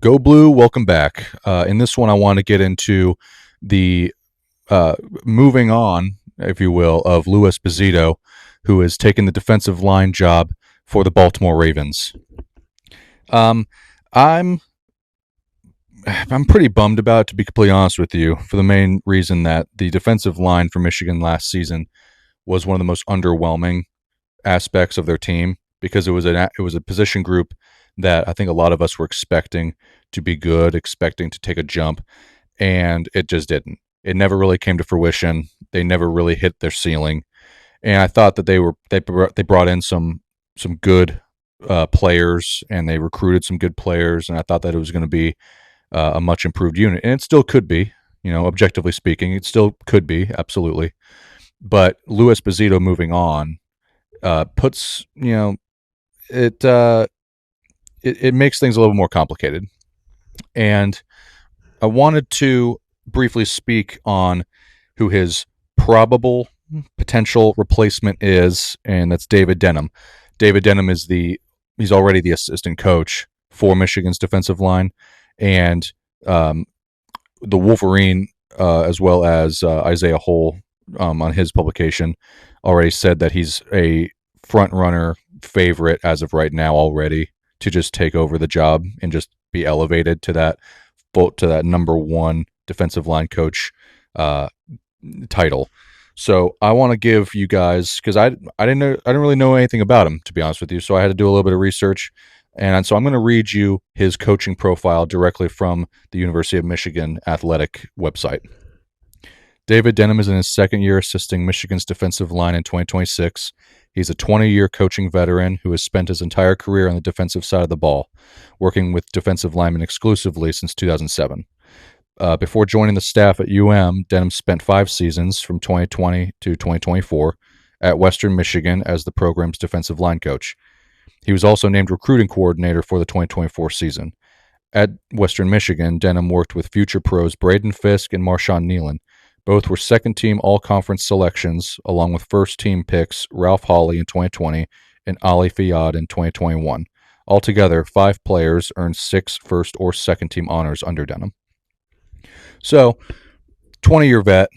Go Blue, welcome back. In this one, I want to get into the moving on, if you will, of Louis Bazto, who has taken the defensive line job for the Baltimore Ravens. Um, I'm I'm pretty bummed about it, to be completely honest with you, for the main reason that the defensive line for Michigan last season was one of the most underwhelming aspects of their team because it was a position group that I think a lot of us were expecting to be good, expecting to take a jump, and it just didn't. It never really came to fruition. They never really hit their ceiling, and I thought that they brought in some good players and they recruited some good players, and I thought that it was going to be a much improved unit, and it still could be. Objectively speaking, it still could be absolutely. But Louis Bazito moving on puts it, it makes things a little more complicated. And I wanted to briefly speak on who his probable potential replacement is, and that's David Denham. David Denham he's already the assistant coach for Michigan's defensive line, and the Wolverine, as well as Isaiah Hole on his publication, already said that he's a front runner favorite as of right now already to just take over the job and just be elevated to that number one defensive line coach title. So I want to give you guys, because I didn't really know anything about him, to be honest with you. So I had to do a little bit of research, and so I'm going to read you his coaching profile directly from the University of Michigan athletic website. David Denham is in his second year assisting Michigan's defensive line in 2026. He's a 20-year coaching veteran who has spent his entire career on the defensive side of the ball, working with defensive linemen exclusively since 2007. Before joining the staff at Denham spent 5 seasons from 2020 to 2024 at Western Michigan as the program's defensive line coach. He was also named recruiting coordinator for the 2024 season. At Western Michigan, Denham worked with future pros Braden Fisk and Marshawn Nealon. Both were second-team all-conference selections, along with first-team picks Ralph Hawley in 2020 and Ali Fayad in 2021. Altogether, 5 players earned 6 first- or second-team honors under Denham. So, 20-year vet.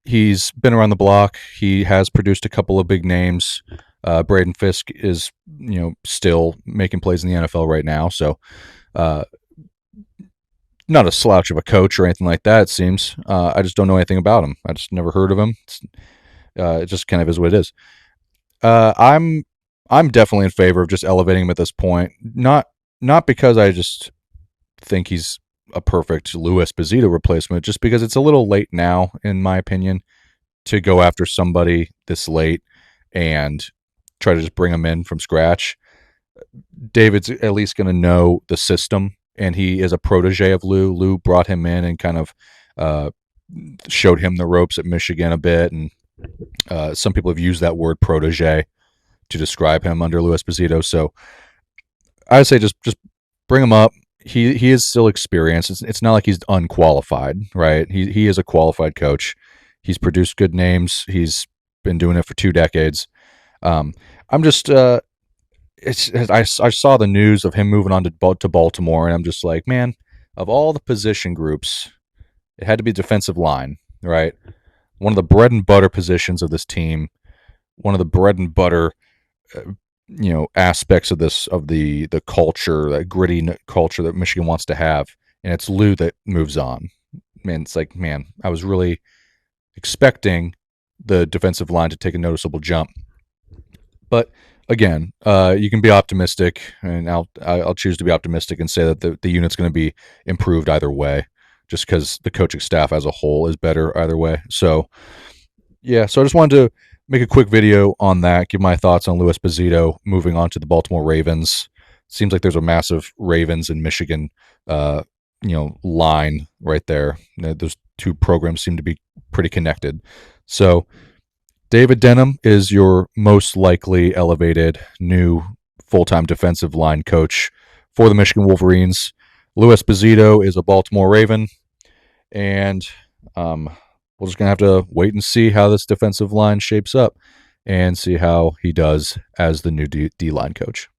He's been around the block. He has produced a couple of big names. Braden Fisk is, still making plays in the NFL right now. So, not a slouch of a coach or anything like that, it seems. I just don't know anything about him. I just never heard of him. It just kind of is what it is. I'm definitely in favor of just elevating him at this point. Not because I just think he's a perfect Louis Bazito replacement, just because it's a little late now, in my opinion, to go after somebody this late and try to just bring him in from scratch. David's at least going to know the system, and he is a protege of Lou. Lou brought him in and kind of showed him the ropes at Michigan a bit, and some people have used that word protege to describe him under Louis Bazito. So I would say just bring him up. He is still experienced. It's not like he's unqualified, right? He is a qualified coach. He's produced good names. He's been doing it for 2 decades. I'm just I saw the news of him moving on to Baltimore, and I'm just like, man, of all the position groups, it had to be defensive line, right? One of the bread and butter positions of this team, one of the bread and butter, aspects of the culture, that gritty culture that Michigan wants to have, and it's Lou that moves on. Man, it's like, man, I was really expecting the defensive line to take a noticeable jump, but again, you can be optimistic, and I'll choose to be optimistic and say that the unit's going to be improved either way, just because the coaching staff as a whole is better either way. So, yeah, so I just wanted to make a quick video on that, give my thoughts on Louis Bazito moving on to the Baltimore Ravens. Seems like there's a massive Ravens and Michigan, line right there. Those 2 programs seem to be pretty connected. So, David Denham is your most likely elevated new full-time defensive line coach for the Michigan Wolverines. Louis Bazito is a Baltimore Raven, and we're just going to have to wait and see how this defensive line shapes up and see how he does as the new D-line coach.